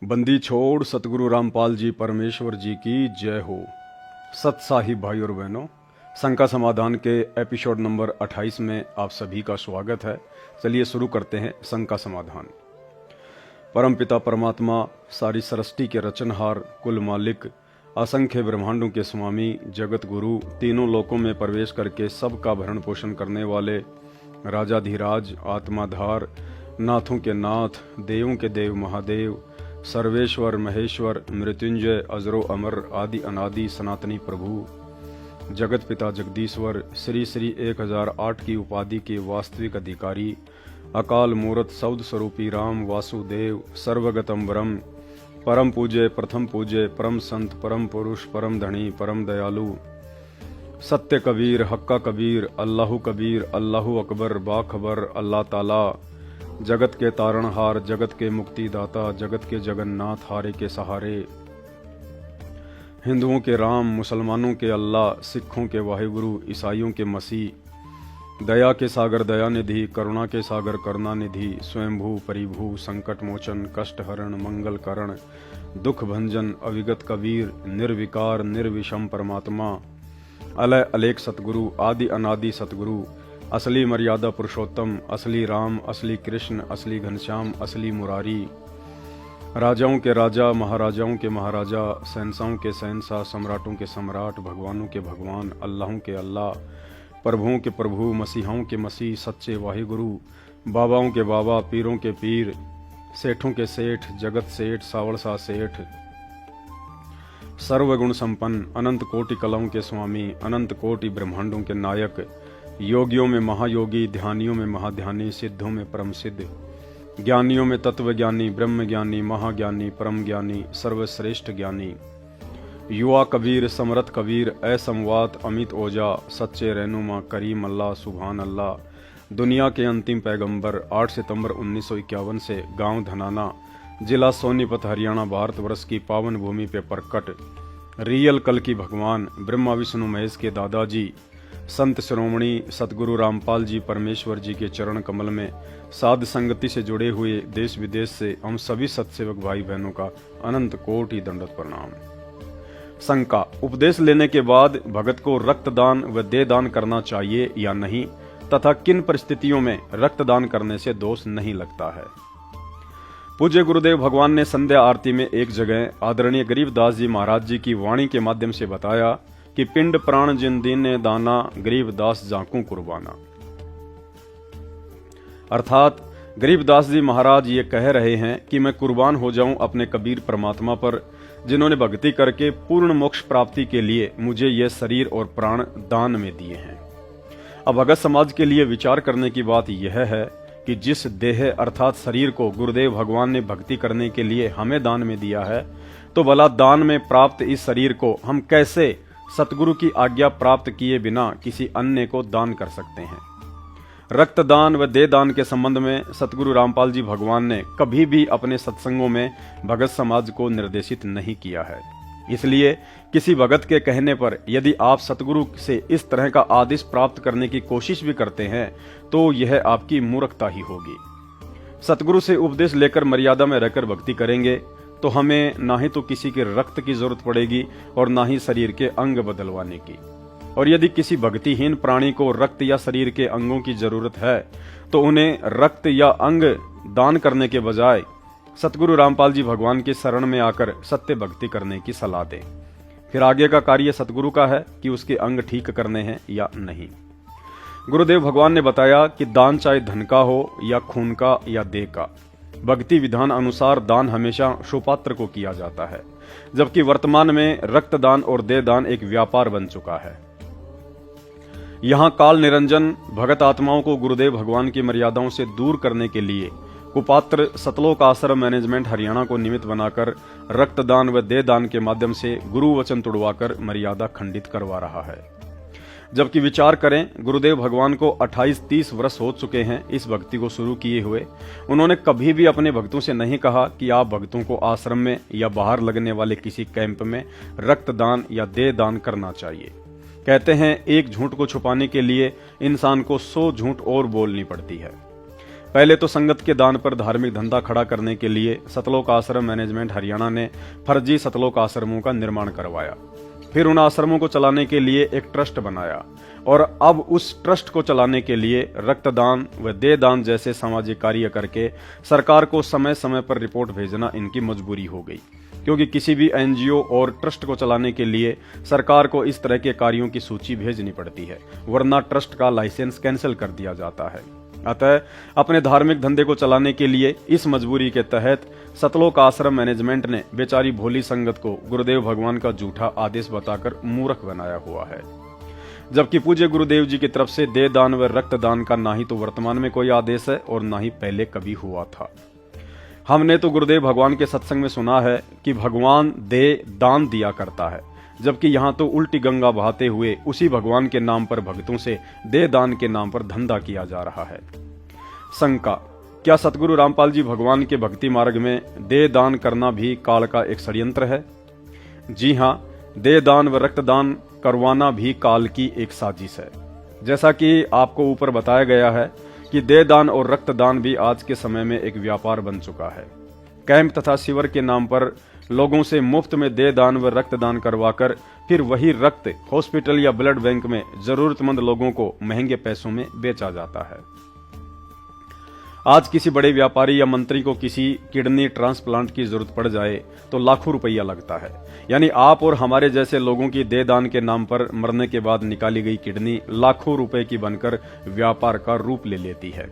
बंदी छोड़ सतगुरु रामपाल जी परमेश्वर जी की जय हो। सत साहिब भाई और बहनों, शंका समाधान के एपिसोड नंबर 28 में आप सभी का स्वागत है। चलिए शुरू करते हैं शंका समाधान। परमपिता परमात्मा, सारी सृष्टि के रचनहार, कुल मालिक, असंख्य ब्रह्मांडों के स्वामी, जगत गुरु, तीनों लोकों में प्रवेश करके सबका भरण पोषण करने वाले राजाधिराज, आत्माधार, नाथों के नाथ, देवों के देव महादेव, सर्वेश्वर महेश्वर, मृत्युंजय, अजरो अमर, आदि अनादि सनातनी प्रभु, जगत पिता जगदीश्वर, श्री श्री 1008 की उपाधि के वास्तविक अधिकारी, अकाल मूरत सौद स्वरूपी राम वासुदेव, सर्वगतम ब्रह्म, परम पूज्य, प्रथम पूज्य, परम संत, परम पुरुष, परम धनी, परम दयालु, सत्य कबीर, हक्का कबीर, अल्लाहु कबीर, अल्लाहु अकबर, बाखबर, अल्लाह ताला, जगत के तारणहार, जगत के मुक्तिदाता, जगत के जगन्नाथ, हारे के सहारे, हिंदुओं के राम, मुसलमानों के अल्लाह, सिखों के वाहिगुरु, ईसाइयों के मसीह, दया के सागर दयानिधि, करुणा के सागर करुणानिधि, स्वयंभू परिभू, संकट मोचन, कष्ट हरण, मंगल करण, दुख भंजन, अविगत कबीर, निर्विकार निर्विषम परमात्मा, अलय अलेख सतगुरु, आदि अनादि सतगुरु, असली मर्यादा पुरुषोत्तम, असली राम, असली कृष्ण, असली घनश्याम, असली मुरारी, राजाओं के राजा, महाराजाओं के महाराजा, शहंशाहों के शहंशाह, सम्राटों के सम्राट, भगवानों के भगवान, अल्लाहों के अल्लाह, प्रभुओं के प्रभु, मसीहाओं के मसीह, सच्चे वाहिगुरु, बाबाओं के बाबा, पीरों के पीर, सेठों के सेठ, जगत सेठ, सावड़सा सेठ, सर्वगुण संपन्न, अनंत कोटि कलाओं के स्वामी, अनंत कोटि ब्रह्मांडों के नायक, योगियों में महायोगी, ध्यानियों में महाध्यानी, सिद्धों में परम सिद्ध, ज्ञानियों में तत्वज्ञानी, ब्रह्म ज्ञानी, महाज्ञानी, परम ज्ञानी, सर्वश्रेष्ठ ज्ञानी, युवा कबीर, समरथ कबीर, असमवात, अमित ओजा, सच्चे रहनुमा, करीम अल्लाह, सुभान अल्लाह, दुनिया के अंतिम पैगंबर, 8 सितंबर 1951 से गांव धनाना, जिला सोनीपत, हरियाणा, भारतवर्ष की पावन भूमि पे प्रकट रियल कल की भगवान, ब्रह्मा विष्णु महेश के दादाजी, संत शिरोमणि सतगुरु रामपाल जी परमेश्वर जी के चरण कमल में साध संगति से जुड़े हुए देश विदेश से हम सभी सत्सेवक भाई बहनों का अनंत कोटि दंडवत प्रणाम। शंका: उपदेश लेने के बाद भगत को रक्तदान व देहदान करना चाहिए या नहीं, तथा किन परिस्थितियों में रक्तदान करने से दोष नहीं लगता है। पूज्य गुरुदेव भगवान ने संध्या आरती में एक जगह आदरणीय गरीबदास जी महाराज जी की वाणी के माध्यम से बताया कि पिंड प्राण जिन दीने दाना, गरीबदास जाकू कुर्बाना। अर्थात गरीबदास जी महाराज ये कह रहे हैं कि मैं कुर्बान हो जाऊं अपने कबीर परमात्मा पर, जिन्होंने भक्ति करके पूर्ण मोक्ष प्राप्ति के लिए मुझे ये शरीर और प्राण दान में दिए हैं। अब भगत समाज के लिए विचार करने की बात यह है कि जिस देह अर्थात शरीर को गुरुदेव भगवान ने भक्ति करने के लिए हमें दान में दिया है, तो भला दान में प्राप्त इस शरीर को हम कैसे सतगुरु की आज्ञा प्राप्त किए बिना किसी अन्य को दान कर सकते हैं। रक्तदान व देहदान के संबंध में सतगुरु रामपाल जी भगवान ने कभी भी अपने सत्संगों में भगत समाज को निर्देशित नहीं किया है। इसलिए किसी भगत के कहने पर यदि आप सतगुरु से इस तरह का आदेश प्राप्त करने की कोशिश भी करते हैं तो यह आपकी मूर्खता ही होगी। सतगुरु से उपदेश लेकर मर्यादा में रहकर भक्ति करेंगे तो हमें ना ही तो किसी के रक्त की जरूरत पड़ेगी और ना ही शरीर के अंग बदलवाने की। और यदि किसी भक्तिहीन प्राणी को रक्त या शरीर के अंगों की जरूरत है तो उन्हें रक्त या अंग दान करने के बजाय सतगुरु रामपाल जी भगवान की शरण में आकर सत्य भक्ति करने की सलाह दें। फिर आगे का कार्य सतगुरु का है कि उसके अंग ठीक करने हैं या नहीं। गुरुदेव भगवान ने बताया कि दान चाहे धन का हो या खून का या देह का, भक्ति विधान अनुसार दान हमेशा सुपात्र को किया जाता है, जबकि वर्तमान में रक्तदान और देहदान एक व्यापार बन चुका है। यहाँ काल निरंजन भगत आत्माओं को गुरुदेव भगवान की मर्यादाओं से दूर करने के लिए कुपात्र सतलोक आश्रम मैनेजमेंट हरियाणा को निमित्त बनाकर रक्तदान व देहदान के माध्यम से गुरु वचन तुड़वाकर मर्यादा खंडित करवा रहा है। जबकि विचार करें, गुरुदेव भगवान को 28-30 वर्ष हो चुके हैं इस भक्ति को शुरू किए हुए। उन्होंने कभी भी अपने भक्तों से नहीं कहा कि आप भक्तों को आश्रम में या बाहर लगने वाले किसी कैंप में रक्तदान या देहदान करना चाहिए। कहते हैं एक झूठ को छुपाने के लिए इंसान को 100 झूठ और बोलनी पड़ती है। पहले तो संगत के दान पर धार्मिक धंधा खड़ा करने के लिए सतलोक आश्रम मैनेजमेंट हरियाणा ने फर्जी सतलोक आश्रमों का निर्माण करवाया। फिर उन आश्रमों को चलाने के लिए एक ट्रस्ट बनाया और अब उस ट्रस्ट को चलाने के लिए रक्तदान व देहदान जैसे सामाजिक कार्य करके सरकार को समय समय पर रिपोर्ट भेजना इनकी मजबूरी हो गई, क्योंकि किसी भी एनजीओ और ट्रस्ट को चलाने के लिए सरकार को इस तरह के कार्यों की सूची भेजनी पड़ती है, वरना ट्रस्ट का लाइसेंस कैंसिल कर दिया जाता है। अतः अपने धार्मिक धंधे को चलाने के लिए इस मजबूरी के तहत सतलोक आश्रम मैनेजमेंट ने बेचारी भोली संगत को गुरुदेव भगवान का झूठा आदेश बताकर मूर्ख बनाया हुआ है। जबकि पूज्य गुरुदेव जी की तरफ से देहदान व रक्तदान का ना ही तो वर्तमान में कोई आदेश है और ना ही पहले कभी हुआ था। हमने तो गुरुदेव भगवान के सत्संग में सुना है कि भगवान दे दान दिया करता है, जबकि यहाँ तो उल्टी गंगा बहाते हुए उसी भगवान के नाम पर भक्तों से देह दान के नाम पर धंधा किया जा रहा है। शंका, क्या सतगुरु रामपाल जी भगवान के भक्ति मार्ग में देह दान करना भी काल का एक षड्यंत्र है? जी हाँ, देह दान व रक्तदान करवाना भी काल की एक साजिश है। जैसा कि आपको ऊपर बताया गया है कि देह दान और रक्तदान भी आज के समय में एक व्यापार बन चुका है। कैंप तथा शिविर के नाम पर लोगों से मुफ्त में देह दान व रक्तदान करवाकर फिर वही रक्त हॉस्पिटल या ब्लड बैंक में जरूरतमंद लोगों को महंगे पैसों में बेचा जाता है। आज किसी बड़े व्यापारी या मंत्री को किसी किडनी ट्रांसप्लांट की जरूरत पड़ जाए तो लाखों रुपया लगता है। यानी आप और हमारे जैसे लोगों की देह दान के नाम पर मरने के बाद निकाली गई किडनी लाखों रुपए की बनकर व्यापार का रूप ले लेती है।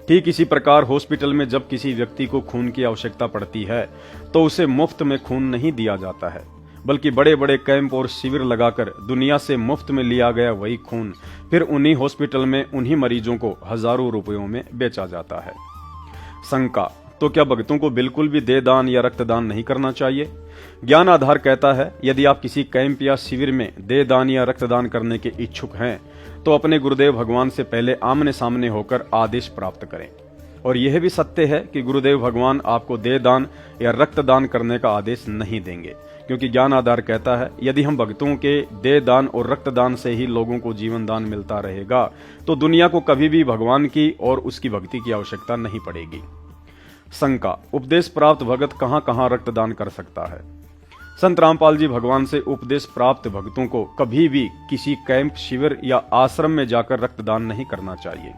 ठीक इसी प्रकार हॉस्पिटल में जब किसी व्यक्ति को खून की आवश्यकता पड़ती है तो उसे मुफ्त में खून नहीं दिया जाता है, बल्कि बड़े बड़े कैंप और शिविर लगाकर दुनिया से मुफ्त में लिया गया वही खून फिर उन्हीं हॉस्पिटल में उन्हीं मरीजों को हजारों रुपयों में बेचा जाता है। शंका, तो क्या भक्तों को बिल्कुल भी देह दान या रक्तदान नहीं करना चाहिए? ज्ञान आधार कहता है यदि आप किसी कैंप या शिविर में देह दान या रक्तदान करने के इच्छुक हैं तो अपने गुरुदेव भगवान से पहले आमने सामने होकर आदेश प्राप्त करें। और यह भी सत्य है कि गुरुदेव भगवान आपको देह दान या रक्तदान करने का आदेश नहीं देंगे, क्योंकि ज्ञान आधार कहता है यदि हम भक्तों के देह दान और रक्तदान से ही लोगों को जीवन दान मिलता रहेगा तो दुनिया को कभी भी भगवान की और उसकी भक्ति की आवश्यकता नहीं पड़ेगी। शंका, उपदेश प्राप्त भगत कहां कहां रक्तदान कर सकता है? संत रामपाल जी भगवान से उपदेश प्राप्त भक्तों को कभी भी किसी कैंप, शिविर या आश्रम में जाकर रक्तदान नहीं करना चाहिए।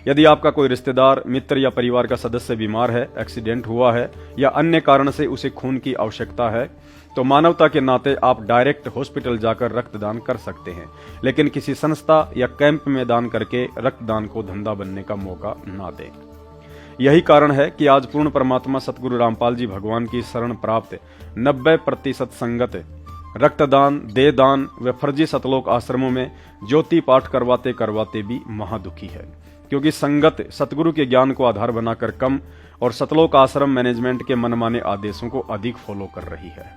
यदि आपका कोई रिश्तेदार, मित्र या परिवार का सदस्य बीमार है, एक्सीडेंट हुआ है या अन्य कारण से उसे खून की आवश्यकता है तो मानवता के नाते आप डायरेक्ट हॉस्पिटल जाकर रक्तदान कर सकते हैं, लेकिन किसी संस्था या कैंप में दान करके रक्तदान को धंधा बनने का मौका ना दें। यही कारण है कि आज पूर्ण परमात्मा सतगुरु रामपाल जी भगवान की शरण प्राप्त 90% संगत रक्तदान, देहदान व फर्जी सतलोक आश्रमों में ज्योति पाठ करवाते करवाते भी महादुखी है, क्योंकि संगत सतगुरु के ज्ञान को आधार बनाकर कम और सतलोक आश्रम मैनेजमेंट के मनमाने आदेशों को अधिक फॉलो कर रही है।